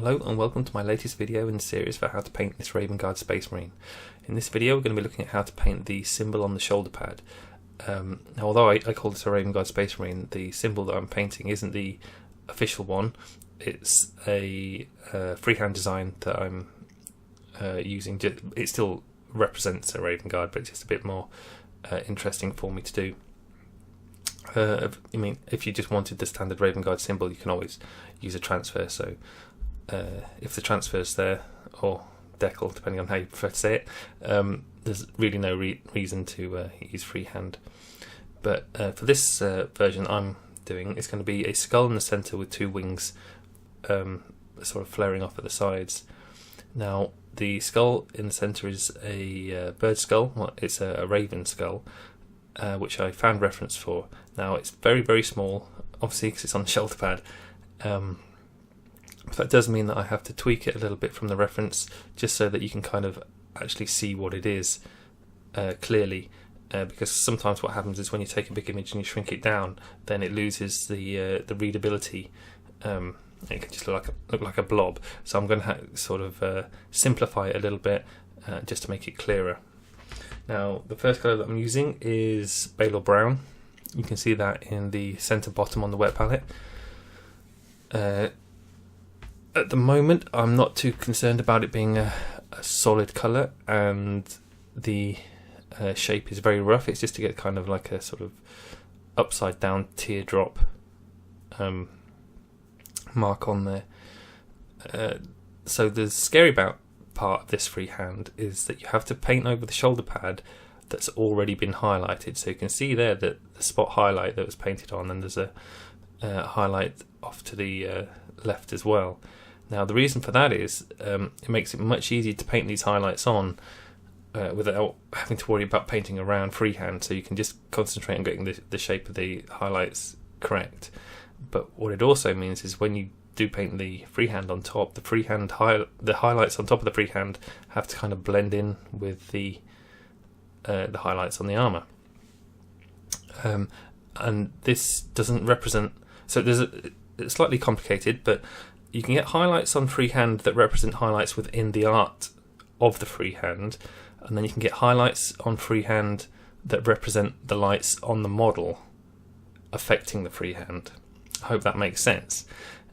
Hello and welcome to my latest video in the series for how to paint this Raven Guard Space Marine. In this video we're going to be looking at how to paint the symbol on the shoulder pad. Now, although I call this a Raven Guard Space Marine, the symbol that I'm painting isn't the official one. It's a freehand design that I'm using. It still represents a Raven Guard, but it's just a bit more interesting for me to do. If you just wanted the standard Raven Guard symbol, you can always use a transfer. So if the transfer's there, or decal, depending on how you prefer to say it, there's really no reason to use freehand. But for this version I'm doing, it's going to be a skull in the centre with two wings sort of flaring off at the sides. Now, the skull in the centre is a bird skull. Well, it's a raven skull, which I found reference for. Now, it's very, very small, obviously, because it's on the shoulder pad. But that does mean that I have to tweak it a little bit from the reference, just so that you can kind of actually see what it is clearly. Because sometimes what happens is when you take a big image and you shrink it down, then it loses the readability. It can just look like a blob. So I'm going to sort of simplify it a little bit just to make it clearer. Now, the first colour that I'm using is Balor Brown. You can see that in the centre bottom on the wet palette. At the moment, I'm not too concerned about it being a solid colour, and the shape is very rough. It's just to get kind of like a sort of upside down teardrop mark on there. So the scary part of this freehand is that you have to paint over the shoulder pad that's already been highlighted. So you can see there that the spot highlight that was painted on, and there's a highlight off to the left as well. Now, the reason for that is it makes it much easier to paint these highlights on without having to worry about painting around freehand, so you can just concentrate on getting the shape of the highlights correct. But what it also means is when you do paint the freehand on top, the highlights on top of the freehand have to kind of blend in with the highlights on the armour. And this doesn't represent... So it's slightly complicated, but you can get highlights on freehand that represent highlights within the art of the freehand, and then you can get highlights on freehand that represent the lights on the model affecting the freehand. I hope that makes sense.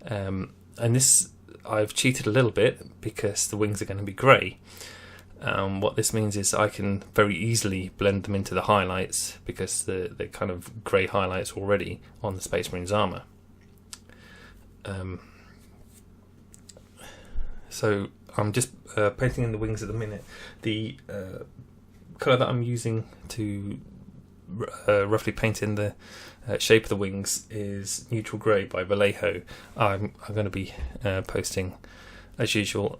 And this, I've cheated a little bit because the wings are going to be grey. What this means is I can very easily blend them into the highlights because they're kind of grey highlights already on the Space Marine's armour. So I'm just painting in the wings at the minute. The colour that I'm using to roughly paint in the shape of the wings is Neutral Grey by Vallejo. I'm going to be posting, as usual,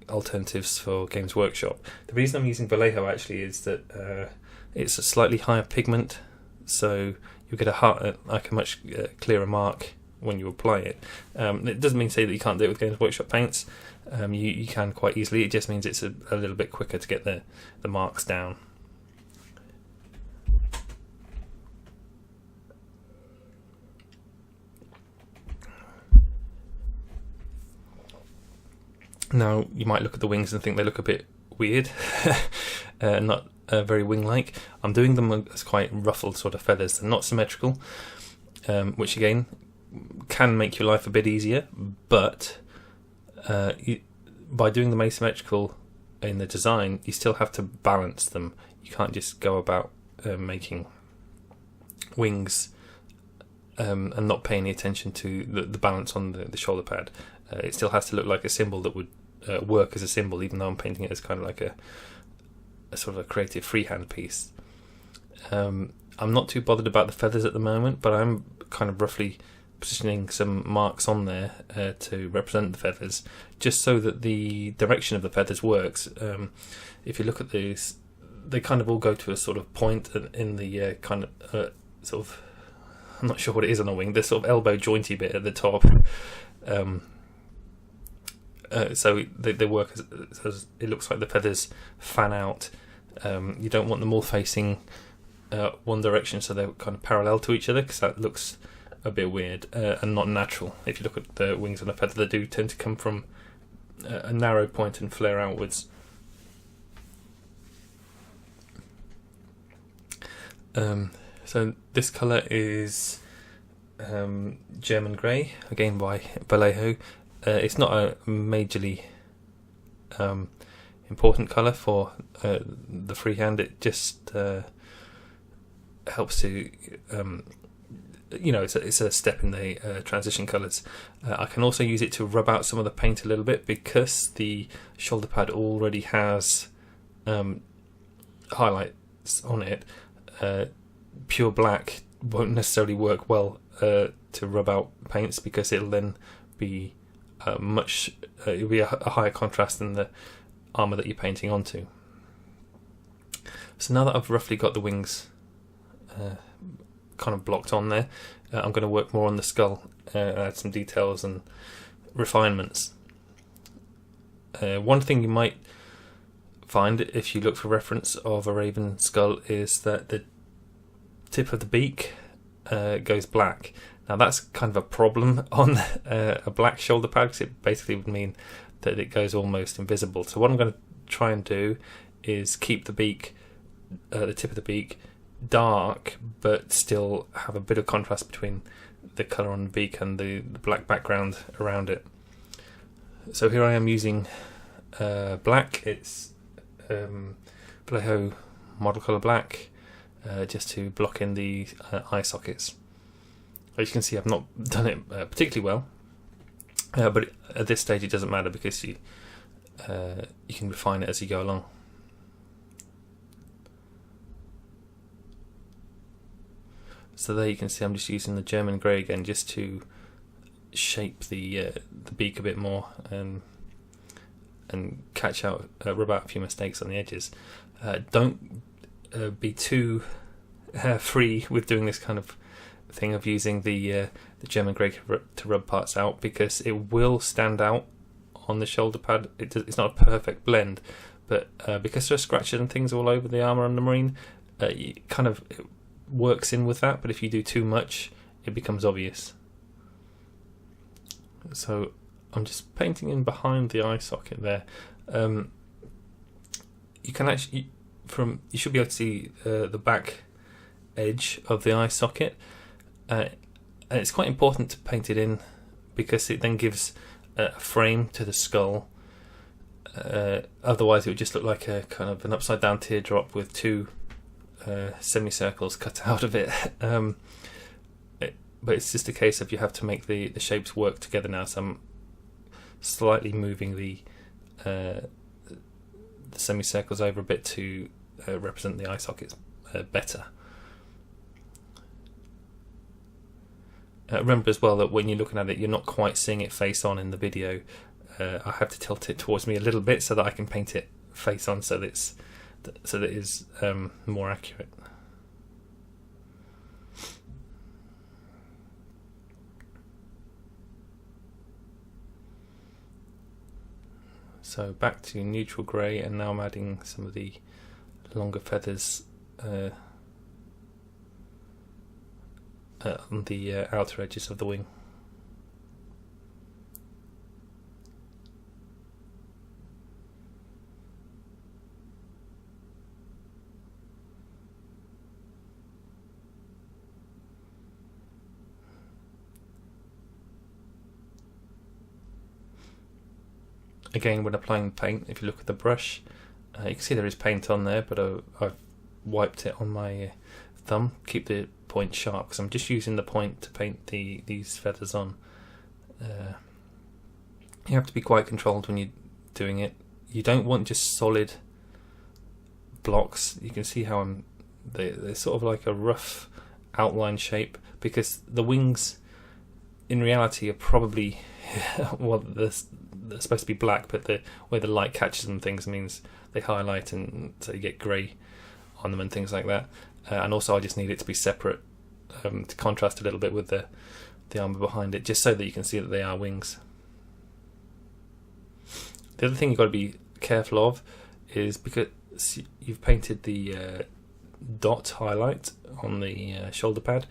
alternatives for Games Workshop. The reason I'm using Vallejo actually is that it's a slightly higher pigment, so you get a much clearer mark when you apply it. It doesn't mean to say that you can't do it with Games Workshop paints. You can quite easily. It just means it's a little bit quicker to get the marks down. Now, you might look at the wings and think they look a bit weird, not very wing-like. I'm doing them as quite ruffled sort of feathers. They're not symmetrical, which again can make your life a bit easier, but by doing them asymmetrical in the design, you still have to balance them. You can't just go about making wings and not pay any attention to the balance on the shoulder pad. It still has to look like a symbol that would work as a symbol, even though I'm painting it as kind of like a sort of a creative freehand piece. I'm not too bothered about the feathers at the moment, but I'm kind of roughly positioning some marks on there to represent the feathers, just so that the direction of the feathers works. If you look at these, they kind of all go to a sort of point in the kind of sort of, I'm not sure what it is on a wing, this sort of elbow jointy bit at the top. So they work as it looks like the feathers fan out. You don't want them all facing one direction, so they're kind of parallel to each other, because that looks a bit weird and not natural. If you look at the wings on a feather, they do tend to come from a narrow point and flare outwards. So this colour is German Grey, again by Vallejo. It's not a majorly important colour for the freehand. It just helps to, it's a step in the transition colours. I can also use it to rub out some of the paint a little bit, because the shoulder pad already has highlights on it. Pure black won't necessarily work well to rub out paints, because it'll then be it'll be a higher contrast than the armour that you're painting onto. So now that I've roughly got the wings kind of blocked on there, I'm going to work more on the skull, add some details and refinements. One thing you might find if you look for reference of a raven skull is that the tip of the beak goes black. Now that's kind of a problem on a black shoulder pad, because it basically would mean that it goes almost invisible. So what I'm going to try and do is keep the beak, the tip of the beak, dark, but still have a bit of contrast between the colour on the beak and the black background around it. So here I am using black. It's Vallejo model colour black, just to block in the eye sockets. As you can see, I've not done it particularly well, but at this stage it doesn't matter, because you can refine it as you go along. So there you can see I'm just using the German Grey again, just to shape the beak a bit more, and rub out a few mistakes on the edges. Don't be too free with doing this kind of thing of using the German Grey to rub parts out, because it will stand out on the shoulder pad. It's not a perfect blend, but because there are scratches and things all over the armour and the marine, it works in with that. But if you do too much, it becomes obvious. So I'm just painting in behind the eye socket there. You can actually, you should be able to see the back edge of the eye socket, and it's quite important to paint it in, because it then gives a frame to the skull. Otherwise it would just look like a kind of an upside down teardrop with two semicircles cut out of it. But it's just a case of you have to make the shapes work together now. So I'm slightly moving the semicircles over a bit to represent the eye sockets better. Remember as well that when you're looking at it, you're not quite seeing it face on in the video. I have to tilt it towards me a little bit so that I can paint it face on, so that it is more accurate. So back to neutral grey, and now I'm adding some of the longer feathers on the outer edges of the wing. Again, when applying paint, if you look at the brush, you can see there is paint on there, but I've wiped it on my thumb. Keep the point sharp, because I'm just using the point to paint these feathers on. You have to be quite controlled when you're doing it. You don't want just solid blocks. You can see how they're sort of like a rough outline shape, because the wings in reality are probably well, they're supposed to be black, but the way the light catches them things means they highlight, and so you get grey on them and things like that. And also I just need it to be separate to contrast a little bit with the armour behind it, just so that you can see that they are wings. The other thing you've got to be careful of is, because you've painted the dot highlight on the shoulder pad,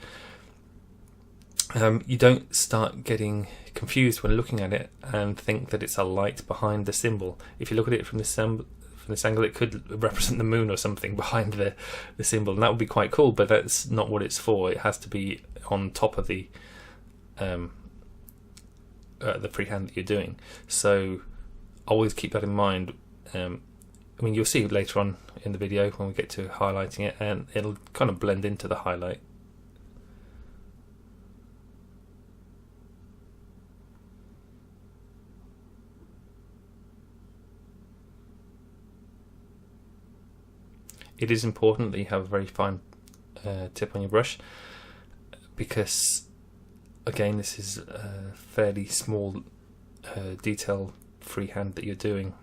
you don't start getting confused when looking at it and think that it's a light behind the symbol. If you look at it from this angle, it could represent the moon or something behind the symbol, and that would be quite cool, but that's not what it's for. It has to be on top of the freehand that you're doing. So always keep that in mind. I mean, you'll see later on in the video when we get to highlighting it, and it'll kind of blend into the highlight. It is important that you have a very fine tip on your brush, because again, this is a fairly small detail freehand that you're doing.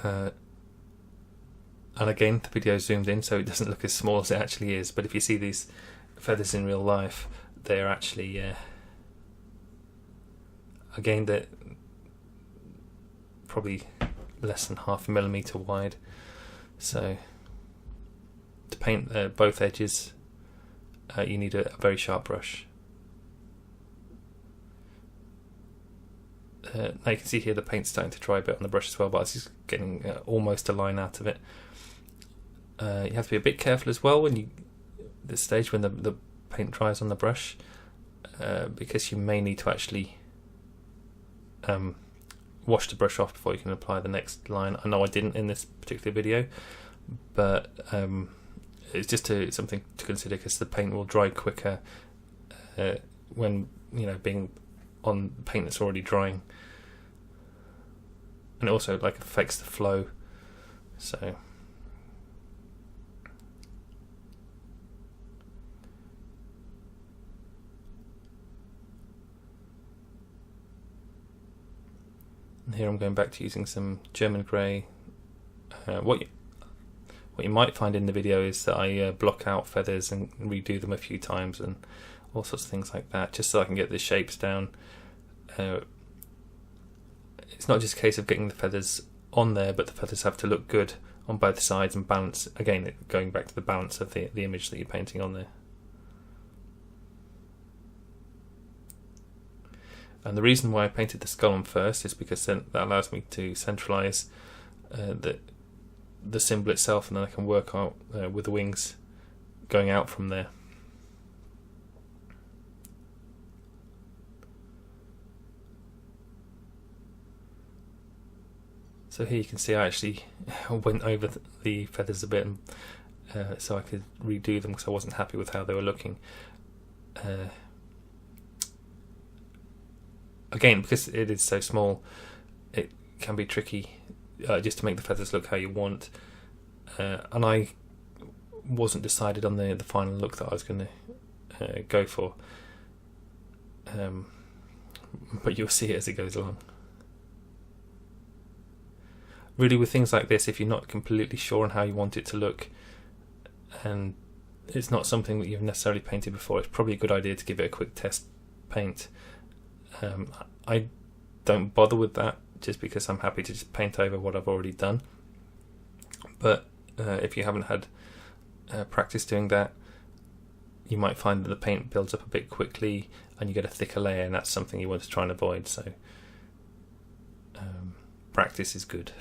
And again, the video is zoomed in so it doesn't look as small as it actually is, but if you see these feathers in real life, they're actually again, they're probably less than 0.5 millimeter wide. So to paint both edges, you need a very sharp brush. Now you can see here the paint's starting to dry a bit on the brush as well, but it's just getting almost a line out of it. You have to be a bit careful as well when this stage when the paint dries on the brush, because you may need to actually wash the brush off before you can apply the next line. I know I didn't in this particular video, but it's just something to consider, because the paint will dry quicker when being on paint that's already drying, and it also affects the flow. So and here I'm going back to using some German grey. What you might find in the video is that I block out feathers and redo them a few times and all sorts of things like that, just so I can get the shapes down. It's not just a case of getting the feathers on there, but the feathers have to look good on both sides and balance. Again, going back to the balance of the image that you're painting on there. And the reason why I painted the skull on first is because then that allows me to centralise the symbol itself, and then I can work out with the wings going out from there. So here you can see I actually went over the feathers a bit, so I could redo them because I wasn't happy with how they were looking. Again, because it is so small, it can be tricky just to make the feathers look how you want. And I wasn't decided on the final look that I was going to go for. But you'll see it as it goes along. Really, with things like this, if you're not completely sure on how you want it to look, and it's not something that you've necessarily painted before, it's probably a good idea to give it a quick test paint. I don't bother with that, just because I'm happy to just paint over what I've already done. But if you haven't had practice doing that, you might find that the paint builds up a bit quickly and you get a thicker layer, and that's something you want to try and avoid. So practice is good.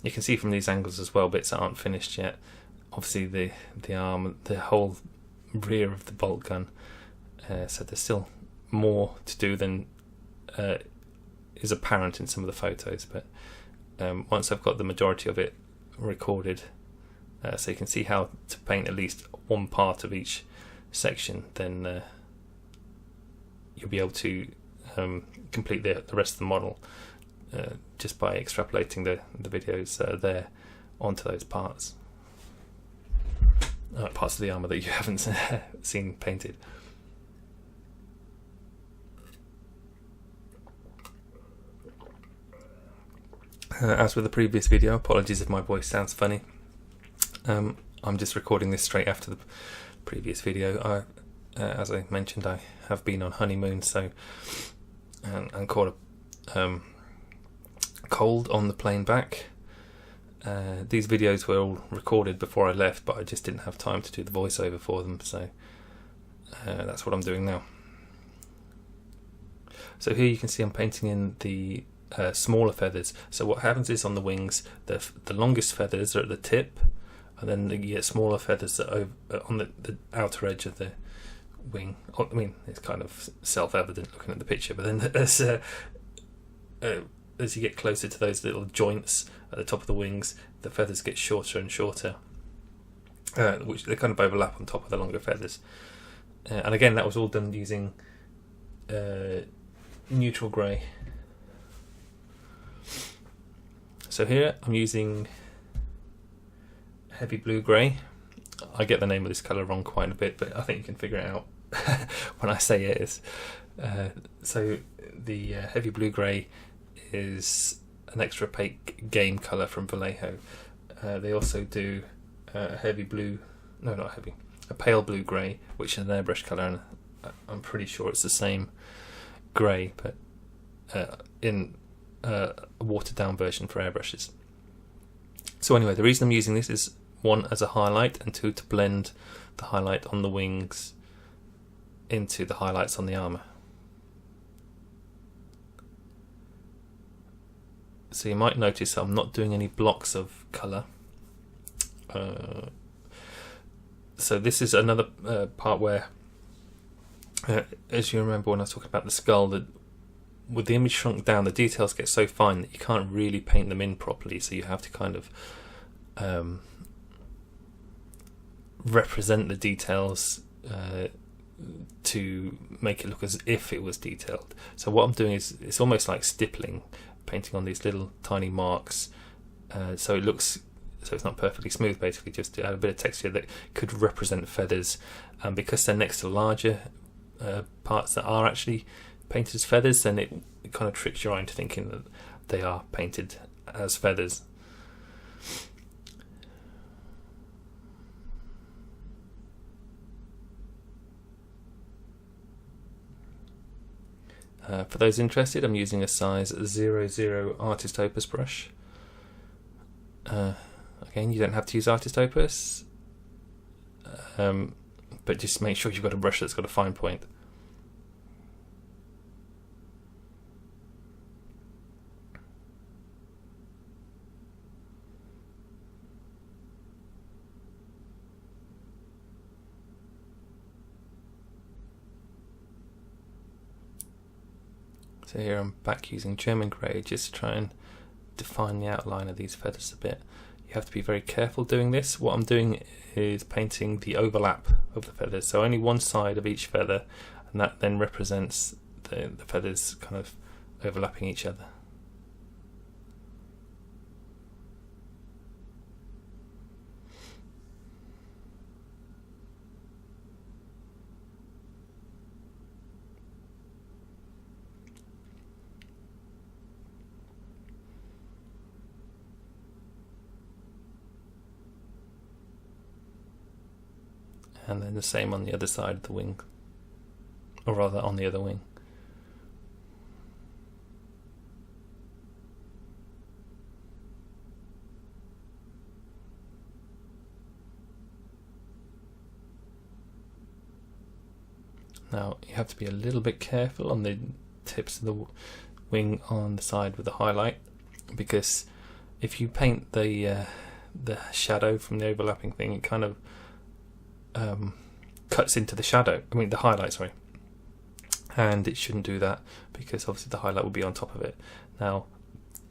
You can see from these angles as well, bits that aren't finished yet. Obviously the arm, the whole rear of the bolt gun, so there's still more to do than is apparent in some of the photos, but once I've got the majority of it recorded, so you can see how to paint at least one part of each section, then you'll be able to complete the rest of the model just by extrapolating the videos there onto those parts. Parts of the armour that you haven't seen painted. As with the previous video, apologies if my voice sounds funny. I'm just recording this straight after the previous video. As I mentioned, I have been on honeymoon, so and caught a cold on the plane back. these videos were all recorded before I left, but I just didn't have time to do the voiceover for them, so that's what I'm doing now. So here you can see I'm painting in the smaller feathers. So what happens is on the wings, the longest feathers are at the tip, and then you get smaller feathers that are on the outer edge of the wing. I mean, it's kind of self-evident looking at the picture, but then as you get closer to those little joints at the top of the wings, the feathers get shorter and shorter, which they kind of overlap on top of the longer feathers. And again, that was all done using neutral grey. So here I'm using heavy blue grey. I get the name of this colour wrong quite a bit, but I think you can figure it out when I say it. So the heavy blue grey is an extra opaque game colour from Vallejo. They also do a pale blue grey, which is an airbrush colour, and I'm pretty sure it's the same grey, but in a watered down version for airbrushes. So anyway, the reason I'm using this is, one, as a highlight, and two, to blend the highlight on the wings into the highlights on the armour. So you might notice I'm not doing any blocks of colour. So this is another part where, as you remember when I was talking about the skull, that with the image shrunk down, the details get so fine that you can't really paint them in properly, so you have to kind of represent the details to make it look as if it was detailed. So what I'm doing is, it's almost like stippling, painting on these little tiny marks, so it's not perfectly smooth, basically, just to add a bit of texture that could represent feathers. And because they're next to larger parts that are actually painted as feathers, then it kind of tricks your eye into thinking that they are painted as feathers. For those interested, I'm using a size 00 Artist Opus brush. Again, you don't have to use Artist Opus, but just make sure you've got a brush that's got a fine point. So here I'm back using German grey just to try and define the outline of these feathers a bit. You have to be very careful doing this. What I'm doing is painting the overlap of the feathers, so only one side of each feather, and that then represents the feathers kind of overlapping each other. And then the same on the other side of the wing, or rather on the other wing. Now you have to be a little bit careful on the tips of the wing on the side with the highlight, because if you paint the shadow from the overlapping thing, it kind of cuts into the shadow, the highlight, sorry, and it shouldn't do that, because obviously the highlight will be on top of it. Now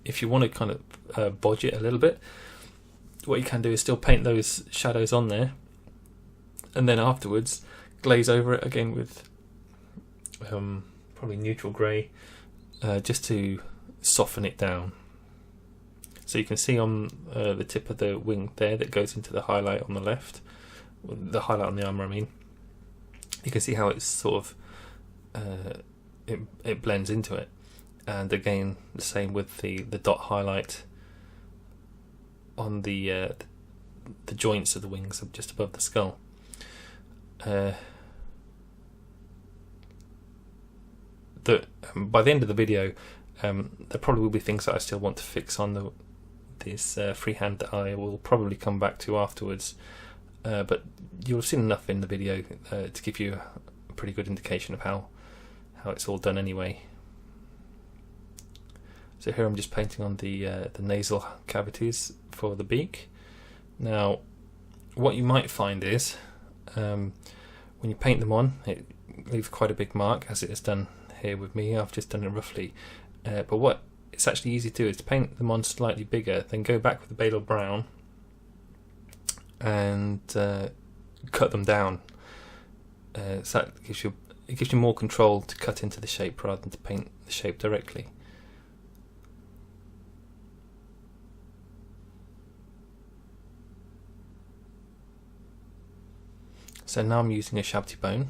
if you want to kind of bodge it a little bit, what you can do is still paint those shadows on there, and then afterwards glaze over it again with probably neutral grey, just to soften it down. So you can see on the tip of the wing there that goes into the highlight on the left, the highlight on the armour, you can see how it's sort of it blends into it. And again, the same with the dot highlight on the joints of the wings just above the skull. By the end of the video, there probably will be things that I still want to fix on this freehand that I will probably come back to afterwards, but you'll have seen enough in the video to give you a pretty good indication of how it's all done anyway. So here I'm just painting on the nasal cavities for the beak. Now, what you might find is when you paint them on, it leaves quite a big mark, as it has done here with me. I've just done it roughly, but what it's actually easy to do is to paint them on slightly bigger, then go back with the Balor brown and cut them down. So that gives you more control to cut into the shape rather than to paint the shape directly. So now I'm using a Ushabti bone.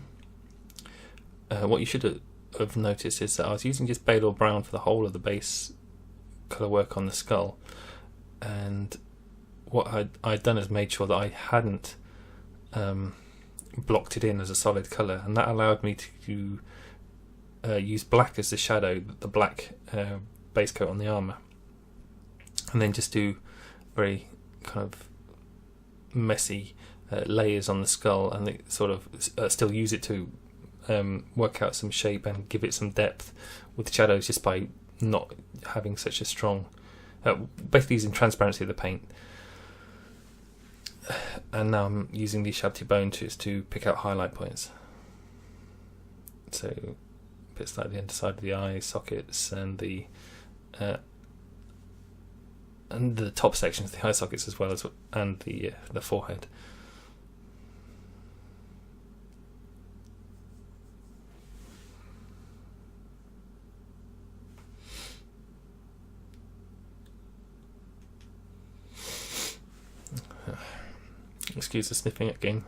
What you should have noticed is that I was using just Balor brown for the whole of the base colour work on the skull, and what I'd done is made sure that I hadn't blocked it in as a solid colour, and that allowed me to use black as the shadow, the black base coat on the armour, and then just do very kind of messy layers on the skull, and it sort of still use it to work out some shape and give it some depth with shadows, just by not having such a strong basically using transparency of the paint. And now I'm using the Ushabti bone to pick out highlight points, so bits like the underside of the eye sockets and the top sections of the eye sockets, as well as and the forehead. Excuse the sniffing again,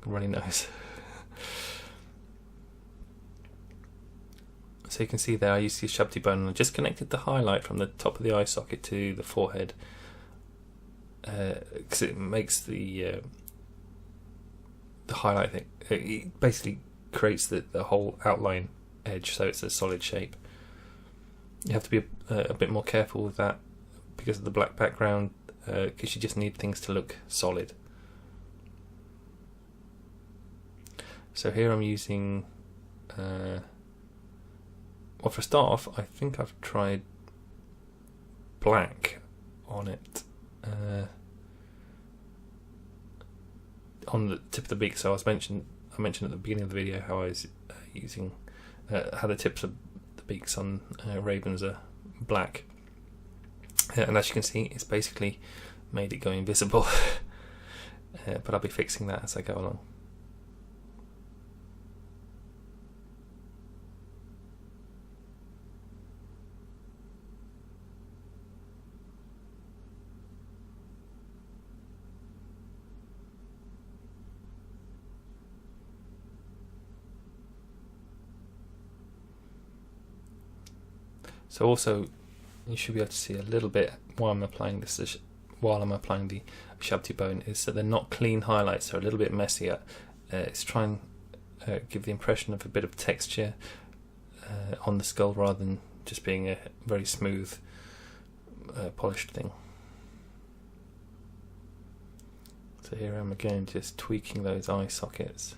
runny nose. So you can see there I used the Ushabti bone and I just connected the highlight from the top of the eye socket to the forehead, because it makes the highlight thing, it basically creates the whole outline edge, so it's a solid shape. You have to be a bit more careful with that because of the black background, because you just need things to look solid. So here I'm using, well, for a start off, I think I've tried black on it, on the tip of the beak. So I mentioned at the beginning of the video how I was using how the tips of the beaks on ravens are black, and as you can see, it's basically made it go invisible. But I'll be fixing that as I go along. So also, you should be able to see a little bit while I'm applying the Ushabti bone, is that they're not clean highlights; they're a little bit messier. It's trying to give the impression of a bit of texture on the skull, rather than just being a very smooth, polished thing. So here I am again, just tweaking those eye sockets.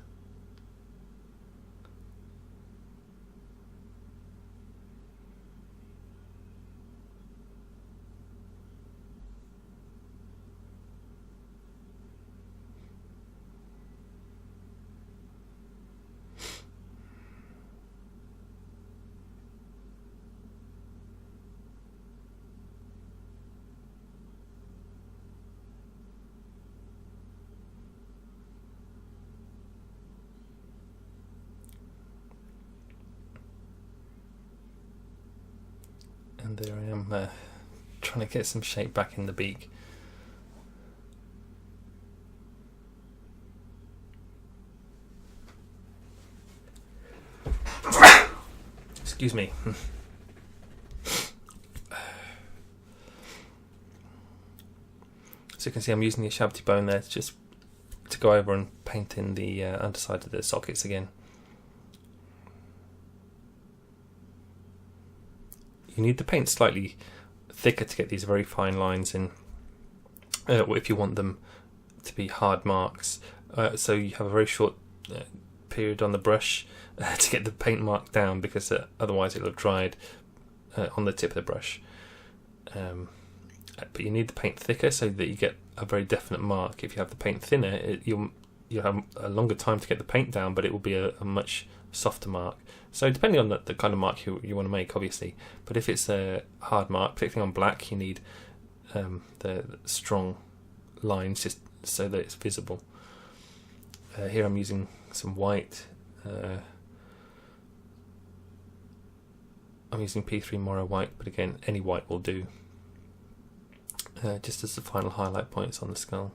And there I am, trying to get some shape back in the beak. Excuse me. So you can see I'm using the Ushabti bone there to go over and paint in the underside of the sockets again. You need the paint slightly thicker to get these very fine lines in, if you want them to be hard marks. So you have a very short period on the brush to get the paint mark down, because otherwise it'll have dried on the tip of the brush. But you need the paint thicker so that you get a very definite mark. If you have the paint thinner, you'll have a longer time to get the paint down, but it will be a much softer mark. So depending on the kind of mark you want to make, obviously. But if it's a hard mark, particularly on black, you need the strong lines just so that it's visible. Here I'm using some white. I'm using P3 Moro white, but again, any white will do. Just as the final highlight points on the skull.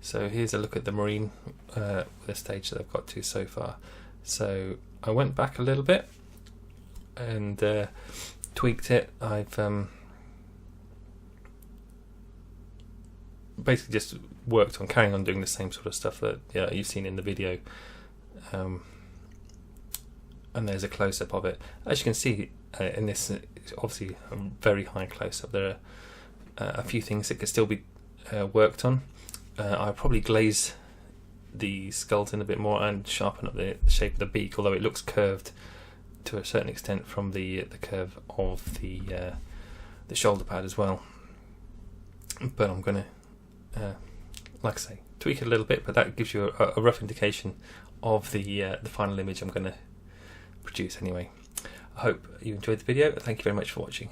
So here's a look at the marine, the stage that I've got to so far. So I went back a little bit and tweaked it. I've basically just worked on carrying on doing the same sort of stuff that you've seen in the video. And there's a close-up of it. As you can see in this, it's obviously a very high close-up. There are a few things that could still be worked on. I'll probably glaze the skeleton a bit more and sharpen up the shape of the beak, although it looks curved to a certain extent from the curve of the shoulder pad as well. But I'm going to, like I say, tweak it a little bit, but that gives you a rough indication of the final image I'm going to produce anyway. I hope you enjoyed the video. Thank you very much for watching.